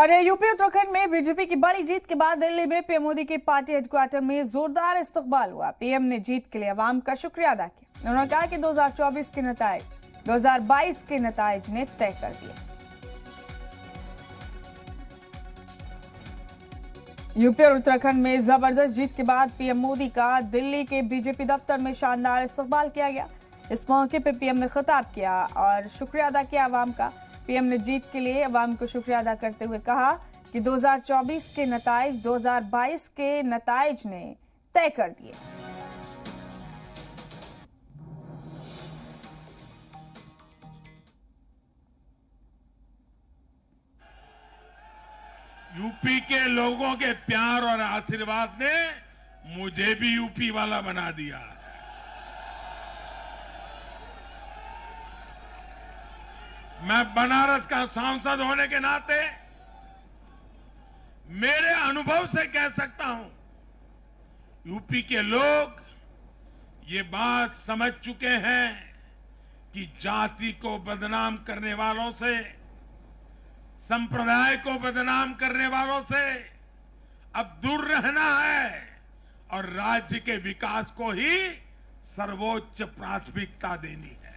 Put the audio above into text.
और यूपी उत्तराखंड में बीजेपी की बड़ी जीत के बाद दिल्ली में पीएम मोदी के पार्टी हेडक्वार्टर में जोरदार इस्तकबाल हुआ। पीएम ने जीत के लिए अवाम का शुक्रिया अदा किया। उन्होंने कहा कि 2024 के नताइज 2022 के नताइज ने तय कर दिए। यूपी और उत्तराखंड में जबरदस्त जीत के बाद पीएम मोदी का दिल्ली के बीजेपी दफ्तर में शानदार इस्तकबाल किया गया। इस मौके पर पीएम ने खिताब किया और शुक्रिया अदा किया अवाम का। पीएम ने जीत के लिए अवाम को शुक्रिया अदा करते हुए कहा कि 2024 के नताइज 2022 के नताइज ने तय कर दिए। यूपी के लोगों के प्यार और आशीर्वाद ने मुझे भी यूपी वाला बना दिया। मैं बनारस का सांसद होने के नाते मेरे अनुभव से कह सकता हूं, यूपी के लोग ये बात समझ चुके हैं कि जाति को बदनाम करने वालों से, संप्रदाय को बदनाम करने वालों से अब दूर रहना है और राज्य के विकास को ही सर्वोच्च प्राथमिकता देनी है।